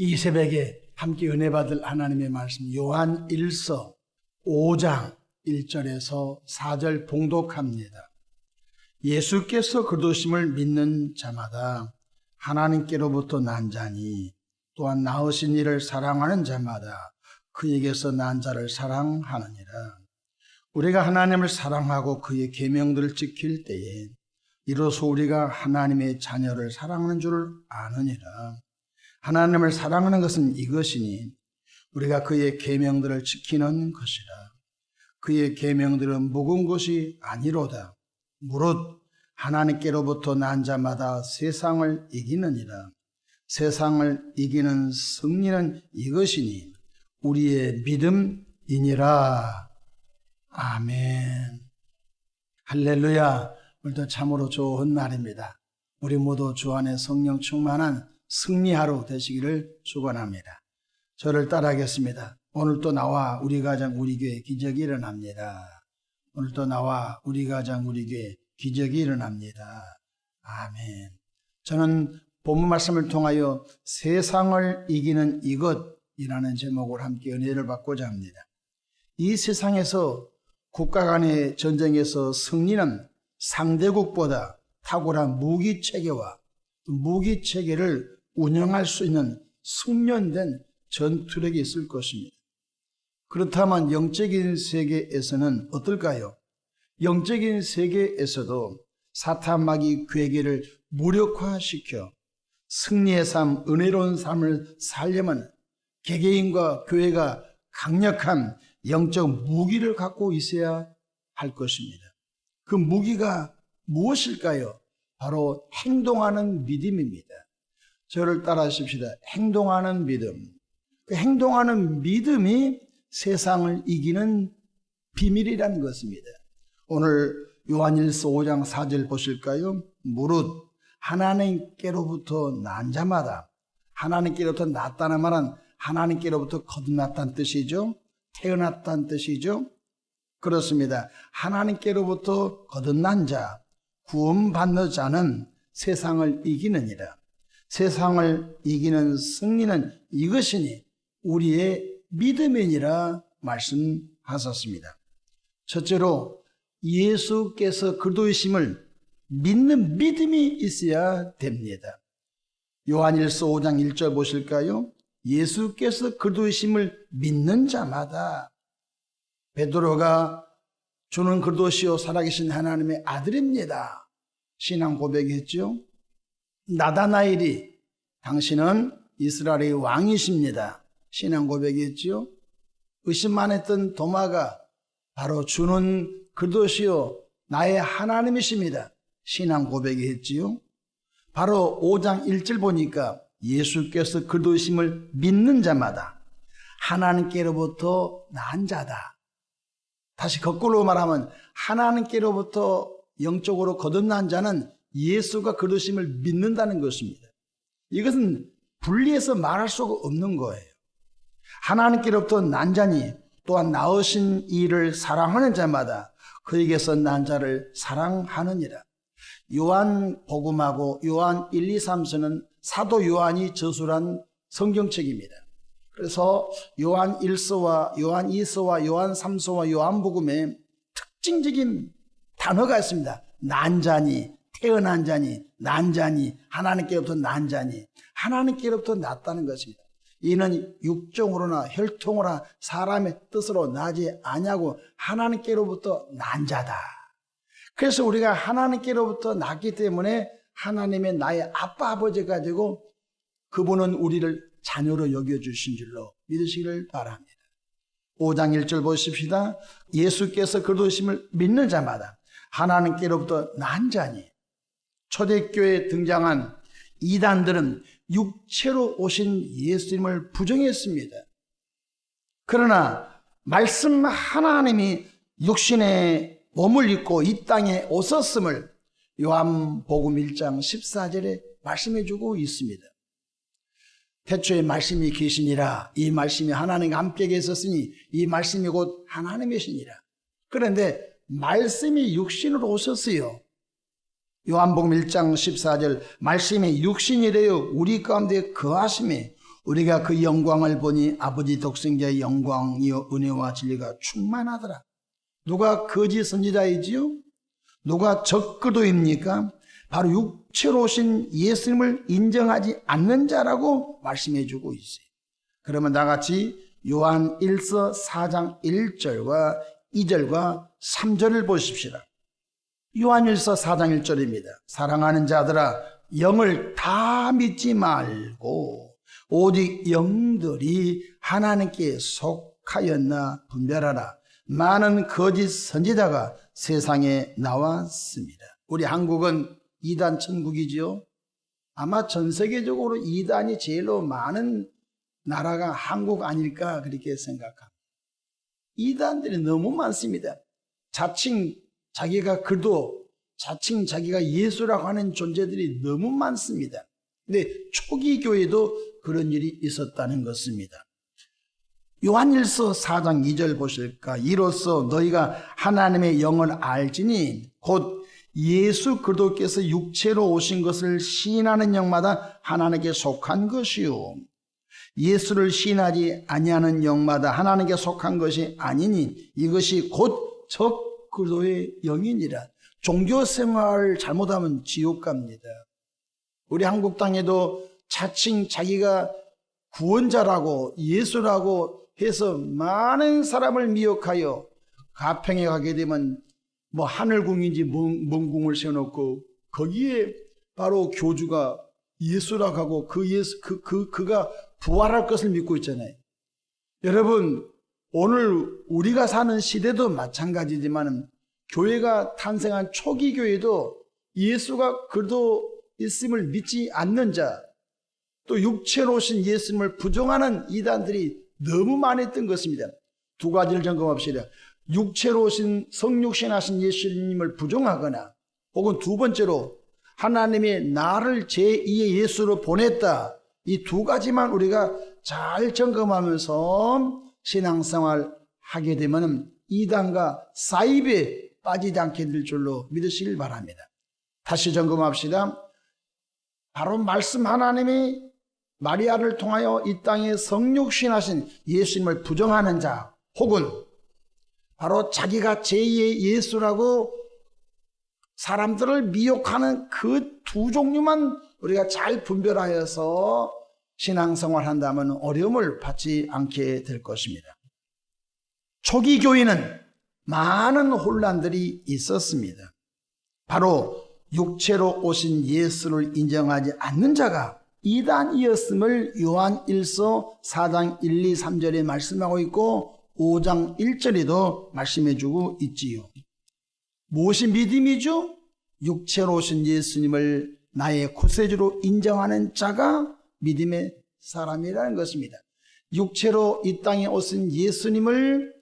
이 새벽에 함께 은혜 받을 하나님의 말씀 요한 1서 5장 1절에서 4절 봉독합니다. 예수께서 거두심을 믿는 자마다 하나님께로부터 난 자니 또한 낳으신 이를 사랑하는 자마다 그에게서 난 자를 사랑하느니라. 우리가 하나님을 사랑하고 그의 계명들을 지킬 때에 이로써 우리가 하나님의 자녀를 사랑하는 줄 아느니라. 하나님을 사랑하는 것은 이것이니 우리가 그의 계명들을 지키는 것이라. 그의 계명들은 묵은 것이 아니로다. 무릇 하나님께로부터 난 자마다 세상을 이기느니라. 세상을 이기는 승리는 이것이니 우리의 믿음이니라. 아멘. 할렐루야. 오늘도 참으로 좋은 날입니다. 우리 모두 주 안에 성령 충만한 승리하루 되시기를 축원합니다. 저를 따라하겠습니다. 오늘도 나와 우리 가정 우리 교회 기적이 일어납니다. 오늘도 나와 우리 가정 우리 교회 기적이 일어납니다. 아멘. 저는 본문 말씀을 통하여 세상을 이기는 이것이라는 제목으로 함께 은혜를 받고자 합니다. 이 세상에서 국가 간의 전쟁에서 승리는 상대국보다 탁월한 무기체계와 무기체계를 운영할 수 있는 숙련된 전투력이 있을 것입니다. 그렇다면 영적인 세계에서는 어떨까요? 영적인 세계에서도 사탄 마귀 괴계를 무력화시켜 승리의 삶, 은혜로운 삶을 살려면 개개인과 교회가 강력한 영적 무기를 갖고 있어야 할 것입니다. 그 무기가 무엇일까요? 바로 행동하는 믿음입니다. 저를 따라 하십시다. 행동하는 믿음. 그 행동하는 믿음이 세상을 이기는 비밀이라는 것입니다. 오늘 요한일서 5장 4절 보실까요? 무릇 하나님께로부터 난 자마다, 하나님께로부터 났다는 말은 하나님께로부터 거듭났다는 뜻이죠. 태어났다는 뜻이죠. 그렇습니다. 하나님께로부터 거듭난 자, 구원받는 자는 세상을 이기느니라. 세상을 이기는 승리는 이것이니 우리의 믿음이니라 말씀하셨습니다. 첫째로 예수께서 그리스도이심을 믿는 믿음이 있어야 됩니다. 요한일서 5장 1절 보실까요? 예수께서 그리스도이심을 믿는 자마다, 베드로가 주는 그리스도시요 살아계신 하나님의 아들입니다. 신앙 고백했죠. 나다나엘이 당신은 이스라엘의 왕이십니다. 신앙 고백했죠. 의심만 했던 도마가 바로 주는 그리스도시요 나의 하나님이십니다. 신앙 고백했지요. 바로 5장 1절 보니까 예수께서 그리스도이심을 믿는 자마다 하나님께로부터 난 자다. 다시 거꾸로 말하면 하나님께로부터 영적으로 거듭난 자는 예수가 그리스도이심을 믿는다는 것입니다. 이것은 분리해서 말할 수가 없는 거예요. 하나님께로부터 난 자니 또한 낳으신 이를 사랑하는 자마다 그에게서 난 자를 사랑하느니라. 요한 복음하고 요한 1, 2, 3서는 사도 요한이 저술한 성경책입니다. 그래서 요한 1서와 요한 2서와 요한 3서와 요한 복음에 특징적인 단어가 있습니다. 난 자니, 태어난 자니, 난 자니, 하나님께로부터 난 자니, 하나님께로부터 났다는 것입니다. 이는 육정으로나 혈통으로나 사람의 뜻으로 나지 아니하고 하나님께로부터 난 자다. 그래서 우리가 하나님께로부터 났기 때문에 하나님의 나의 아빠 아버지가 되고 그분은 우리를 자녀로 여겨주신 줄로 믿으시기를 바랍니다. 5장 1절 보십시다. 예수께서 그리스도이심을 믿는 자마다 하나님께로부터 난 자니. 초대교회에 등장한 이단들은 육체로 오신 예수님을 부정했습니다. 그러나 말씀 하나님이 육신의 몸을 입고 이 땅에 오셨음을 요한복음 1장 14절에 말씀해 주고 있습니다. 태초에 말씀이 계시니라. 이 말씀이 하나님과 함께 계셨으니 이 말씀이 곧 하나님이시니라. 그런데 말씀이 육신으로 오셨어요. 요한복음 1장 14절 말씀이 육신이래요. 우리 가운데 거하심에 우리가 그 영광을 보니 아버지 독생자의 영광이요 은혜와 진리가 충만하더라. 누가 거짓 선지자이지요? 누가 적그도입니까? 바로 육체로 오신 예수님을 인정하지 않는 자라고 말씀해 주고 있어요. 그러면 나같이 요한 1서 4장 1절과 2절과 3절을 보십시다. 요한 1서 4장 1절입니다. 사랑하는 자들아, 영을 다 믿지 말고 오직 영들이 하나님께 속하였나 분별하라. 많은 거짓 선지자가 세상에 나왔습니다. 우리 한국은 이단 천국이지요. 아마 전 세계적으로 이단이 제일로 많은 나라가 한국 아닐까 그렇게 생각합니다. 이단들이 너무 많습니다. 자칭 자기가 그도, 자칭 자기가 예수라고 하는 존재들이 너무 많습니다. 근데 초기 교회도 그런 일이 있었다는 것입니다. 요한일서 4장 2절 보실까? 이로써 너희가 하나님의 영을 알지니 곧 예수 그리스도께서 육체로 오신 것을 시인하는 영마다 하나님께 속한 것이요 예수를 시인하지 아니하는 영마다 하나님께 속한 것이 아니니 이것이 곧 적그리스도의 영이니라. 종교생활 잘못하면 지옥 갑니다. 우리 한국 땅에도 자칭 자기가 구원자라고 예수라고 해서 많은 사람을 미혹하여 가평에 가게 되면 뭐 하늘궁인지 먼 궁을 세워놓고 거기에 바로 교주가 예수라고 하고 그가 부활할 것을 믿고 있잖아요. 여러분, 오늘 우리가 사는 시대도 마찬가지지만 교회가 탄생한 초기 교회도 예수가 그도 있음을 믿지 않는 자, 또 육체로 오신 예수님을 부정하는 이단들이 너무 많았던 것입니다. 두 가지를 점검합시다. 육체로 오신 성육신하신 예수님을 부정하거나 혹은 두 번째로 하나님의 나를 제2의 예수로 보냈다. 이 두 가지만 우리가 잘 점검하면서 신앙생활 하게 되면 이단과 사입에 빠지지 않게 될 줄로 믿으시길 바랍니다. 다시 점검합시다. 바로 말씀 하나님이 마리아를 통하여 이 땅에 성육신하신 예수님을 부정하는 자 혹은 바로 자기가 제2의 예수라고 사람들을 미혹하는 그 두 종류만 우리가 잘 분별하여서 신앙생활 한다면 어려움을 받지 않게 될 것입니다. 초기 교회는 많은 혼란들이 있었습니다. 바로 육체로 오신 예수를 인정하지 않는 자가 이단이었음을 요한 1서 4장 1, 2, 3절에 말씀하고 있고 5장 1절에도 말씀해 주고 있지요. 무엇이 믿음이죠? 육체로 오신 예수님을 나의 구세주로 인정하는 자가 믿음의 사람이라는 것입니다. 육체로 이 땅에 오신 예수님을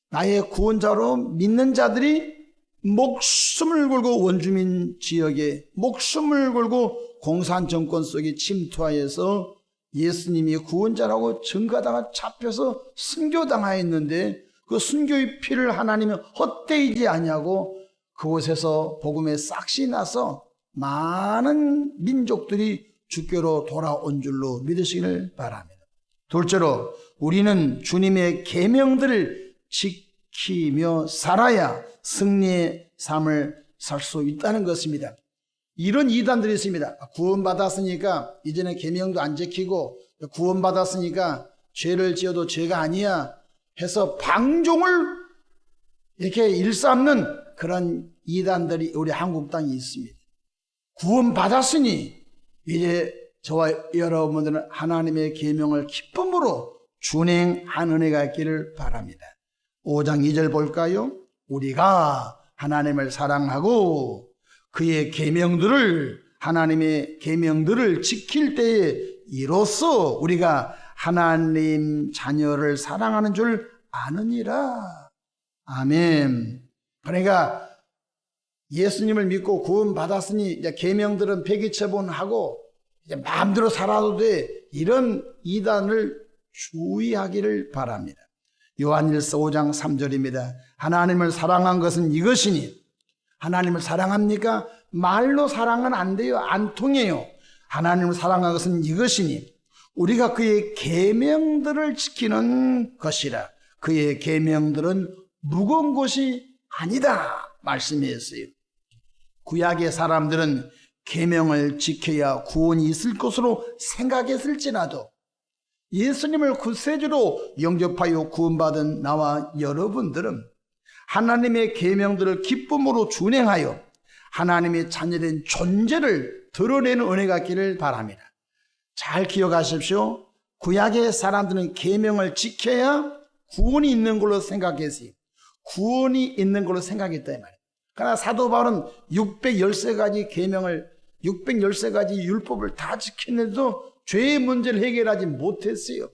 나의 구원자로 믿는 자들이 목숨을 걸고 원주민 지역에 목숨을 걸고 공산정권 속에 침투하여서 예수님이 구원자라고 증거하다가 잡혀서 순교당하였는데 그 순교의 피를 하나님이 헛되이지 아니하고 그곳에서 복음에 싹시 나서 많은 민족들이 주께로 돌아온 줄로 믿으시기를 바랍니다. 둘째로 우리는 주님의 계명들을 지키며 살아야 승리의 삶을 살 수 있다는 것입니다. 이런 이단들이 있습니다. 구원받았으니까 이제는 계명도 안 지키고 구원받았으니까 죄를 지어도 죄가 아니야 해서 방종을 이렇게 일삼는 그런 이단들이 우리 한국 땅에 있습니다. 구원받았으니 이제 저와 여러분들은 하나님의 계명을 기쁨으로 준행한 은혜가 있기를 바랍니다. 5장 2절 볼까요? 우리가 하나님을 사랑하고 그의 계명들을 하나님의 계명들을 지킬 때에 이로써 우리가 하나님 자녀를 사랑하는 줄 아느니라. 아멘. 그러니까 예수님을 믿고 구원받았으니 이제 계명들은 폐기처분하고 이제 마음대로 살아도 돼. 이런 이단을 주의하기를 바랍니다. 요한일서 5장 3절입니다. 하나님을 사랑한 것은 이것이니 하나님을 사랑합니까? 말로 사랑은 안 돼요. 안 통해요. 하나님을 사랑한 것은 이것이니 우리가 그의 계명들을 지키는 것이라. 그의 계명들은 무거운 것이 아니다 말씀했어요. 구약의 사람들은 계명을 지켜야 구원이 있을 것으로 생각했을지라도 예수님을 구세주로 영접하여 구원받은 나와 여러분들은 하나님의 계명들을 기쁨으로 준행하여 하나님의 자녀된 존재를 드러내는 은혜가 있기를 바랍니다. 잘 기억하십시오. 구약의 사람들은 계명을 지켜야 구원이 있는 걸로 생각했어요. 구원이 있는 걸로 생각했다 이 말이에요. 그러나 사도 바울은 613가지 계명을 613가지 율법을 다 지켰는데도 죄의 문제를 해결하지 못했어요.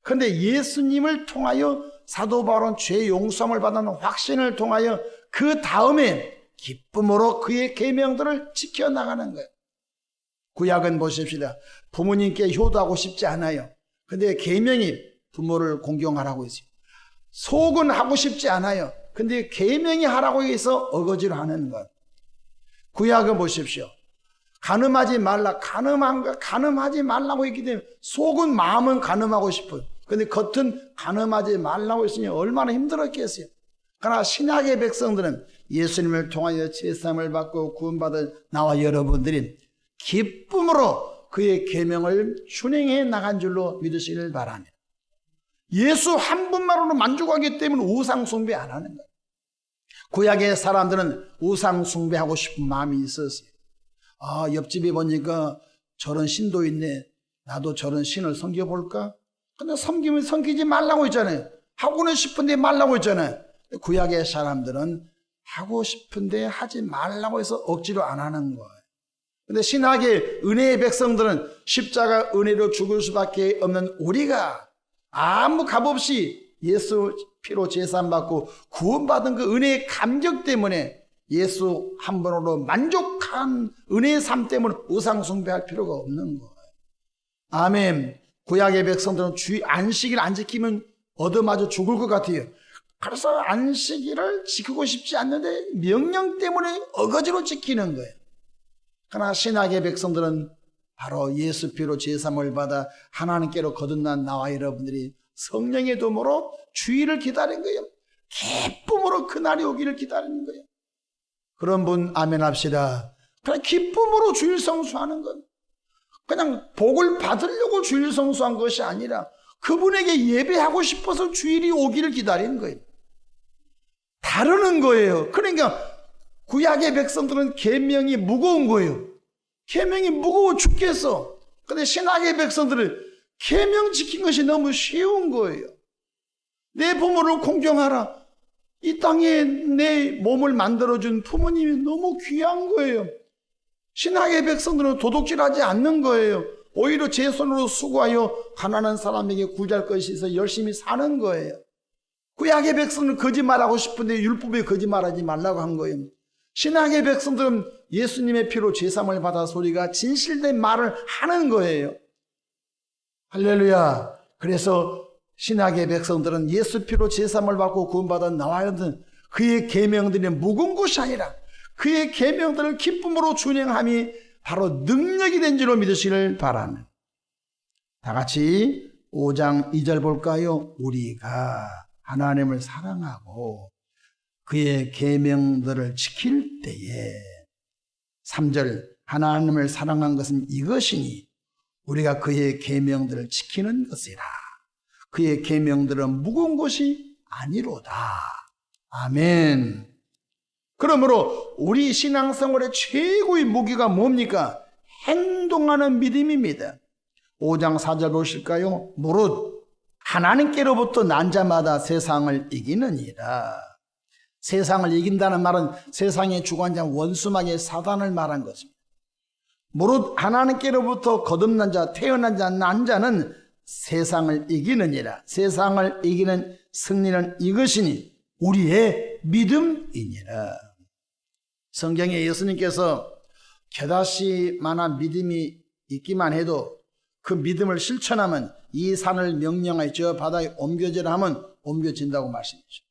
그런데 예수님을 통하여 사도 바울은 죄 용서함을 받는 확신을 통하여 그 다음에 기쁨으로 그의 계명들을 지켜나가는 거예요. 구약은 보십시다. 부모님께 효도하고 싶지 않아요. 근데 계명이 부모를 공경하라고 했어요. 속은 하고 싶지 않아요. 근데 계명이 하라고 해서 어거지로 하는 것. 구약은 보십시오. 간음하지 말라. 간음하지 말라고 했기 때문에 속은 마음은 간음하고 싶어요. 근데 겉은 간음하지 말라고 했으니 얼마나 힘들었겠어요. 그러나 신약의 백성들은 예수님을 통하여 제사함을 받고 구원받은 나와 여러분들이 기쁨으로 그의 계명을 준행해 나간 줄로 믿으시길 바랍니다. 예수 한 분만으로 만족하기 때문에 우상 숭배 안 하는 거예요. 구약의 사람들은 우상 숭배하고 싶은 마음이 있었어요. 옆집에 보니까 저런 신도 있네. 나도 저런 신을 섬겨볼까? 근데 섬기면 섬기지 말라고 했잖아요. 하고는 싶은데 말라고 했잖아요. 구약의 사람들은 하고 싶은데 하지 말라고 해서 억지로 안 하는 거예요. 근데 신학의 은혜의 백성들은 십자가 은혜로 죽을 수밖에 없는 우리가 아무 값없이 예수 피로 제사받고 구원받은 그 은혜의 감격 때문에 예수 한 번으로 만족한 은혜의 삶 때문에 우상 숭배할 필요가 없는 거예요. 아멘. 구약의 백성들은 주의 안식일 안 지키면 얻어맞아 죽을 것 같아요. 그래서 안식일을 지키고 싶지 않는데 명령 때문에 어거지로 지키는 거예요. 그러나 신학의 백성들은 바로 예수 피로 제사함을 받아 하나님께로 거듭난 나와 여러분들이 성령의 도움으로 주의를 기다린 거예요. 기쁨으로 그날이 오기를 기다리는 거예요. 그런 분 아멘 합시다. 그냥 기쁨으로 주일 성수하는 건 그냥 복을 받으려고 주일 성수한 것이 아니라 그분에게 예배하고 싶어서 주일이 오기를 기다리는 거예요. 다루는 거예요. 그러니까 구약의 백성들은 계명이 무거운 거예요. 계명이 무거워 죽겠어. 근데 신학의 백성들은 계명 지킨 것이 너무 쉬운 거예요. 내 부모를 공경하라. 이 땅에 내 몸을 만들어준 부모님이 너무 귀한 거예요. 신학의 백성들은 도둑질하지 않는 거예요. 오히려 제 손으로 수고하여 가난한 사람에게 구제할 것이 있어 열심히 사는 거예요. 구약의 백성은 거짓말하고 싶은데 율법에 거짓말하지 말라고 한 거예요. 신학의 백성들은 예수님의 피로 제사함을 받아 소리가 진실된 말을 하는 거예요. 할렐루야. 그래서 신학의 백성들은 예수 피로 제사함을 받고 구원받은 나와 여러분 그의 계명들이 무거운 것이 아니라 그의 계명들을 기쁨으로 준행함이 바로 능력이 된 줄로 믿으시길 바랍니다. 다 같이 5장 2절 볼까요? 우리가 하나님을 사랑하고 그의 계명들을 지킬 때에 3절 하나님을 사랑한 것은 이것이니 우리가 그의 계명들을 지키는 것이라. 그의 계명들은 무거운 것이 아니로다. 아멘. 그러므로 우리 신앙생활의 최고의 무기가 뭡니까? 행동하는 믿음입니다. 5장 4절 보실까요? 무릇 하나님께로부터 난 자마다 세상을 이기느니라. 세상을 이긴다는 말은 세상의 주관자 원수마귀 사단을 말한 것입니다. 무릇 하나님께로부터 거듭난 자, 태어난 자, 난 자는 세상을 이기느니라. 세상을 이기는 승리는 이것이니 우리의 믿음이니라. 성경에 예수님께서 겨다시만한 믿음이 있기만 해도 그 믿음을 실천하면 이 산을 명령하여 저 바다에 옮겨지라 하면 옮겨진다고 말씀하시죠.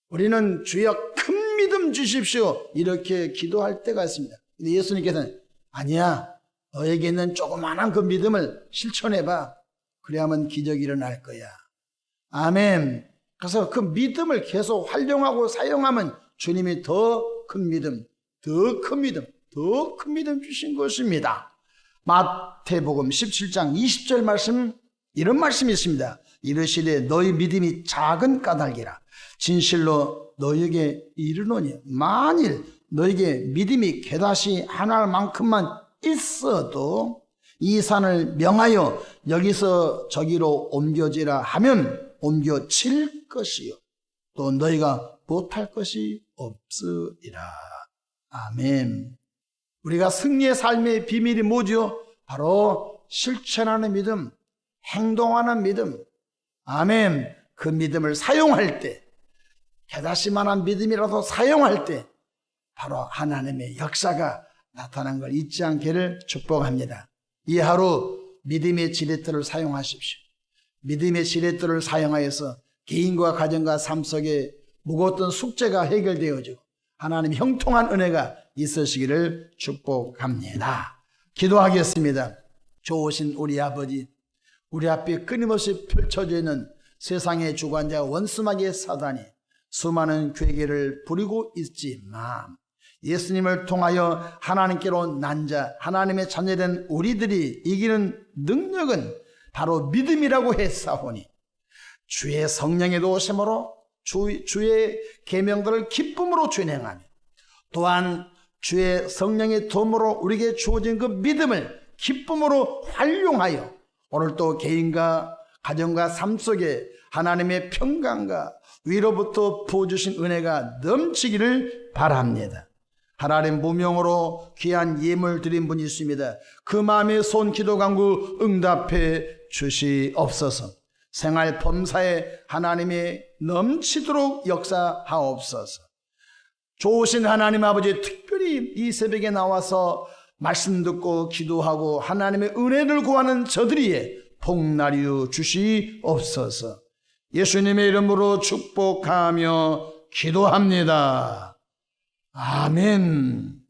우리는 주여 큰 믿음 주십시오 이렇게 기도할 때가 있습니다. 근데 예수님께서는 아니야, 너에게 있는 조그마한 그 믿음을 실천해봐. 그래야만 기적이 일어날 거야. 아멘. 그래서 그 믿음을 계속 활용하고 사용하면 주님이 더 큰 믿음, 더 큰 믿음, 더 큰 믿음 주신 것입니다. 마태복음 17장 20절 말씀, 이런 말씀이 있습니다. 이르시되 너희 믿음이 작은 까닭이라 진실로 너희에게 이르노니 만일 너희에게 믿음이 게다시 하나할 만큼만 있어도 이 산을 명하여 여기서 저기로 옮겨지라 하면 옮겨칠 것이요 또 너희가 못할 것이 없으리라. 아멘. 우리가 승리의 삶의 비밀이 뭐죠? 바로 실천하는 믿음, 행동하는 믿음. 아멘. 그 믿음을 사용할 때, 게다시만한 믿음이라도 사용할 때 바로 하나님의 역사가 나타난 걸 잊지 않기를 축복합니다. 이 하루 믿음의 지렛대를 사용하십시오. 믿음의 지렛대를 사용하여서 개인과 가정과 삶 속에 무거웠던 숙제가 해결되어지고 하나님 형통한 은혜가 있으시기를 축복합니다. 기도하겠습니다. 좋으신 우리 아버지, 우리 앞에 끊임없이 펼쳐져 있는 세상의 주관자 원수마귀의 사단이 수많은 괴계를 부리고 있지만 예수님을 통하여 하나님께로 난 자, 하나님의 자녀된 우리들이 이기는 능력은 바로 믿음이라고 했사오니 주의 성령의 도우심으로 주의 계명들을 기쁨으로 준행하며 또한 주의 성령의 도움으로 우리에게 주어진 그 믿음을 기쁨으로 활용하여 오늘도 개인과 가정과 삶 속에 하나님의 평강과 위로부터 부어주신 은혜가 넘치기를 바랍니다. 하나님 무명으로 귀한 예물 드린 분이 있습니다. 그 마음에 쏜 기도 간구 응답해 주시옵소서. 생활 범사에 하나님이 넘치도록 역사하옵소서. 좋으신 하나님 아버지, 특별히 이 새벽에 나와서 말씀 듣고 기도하고 하나님의 은혜를 구하는 저들이에 복나리우 주시옵소서. 예수님의 이름으로 축복하며 기도합니다. 아멘.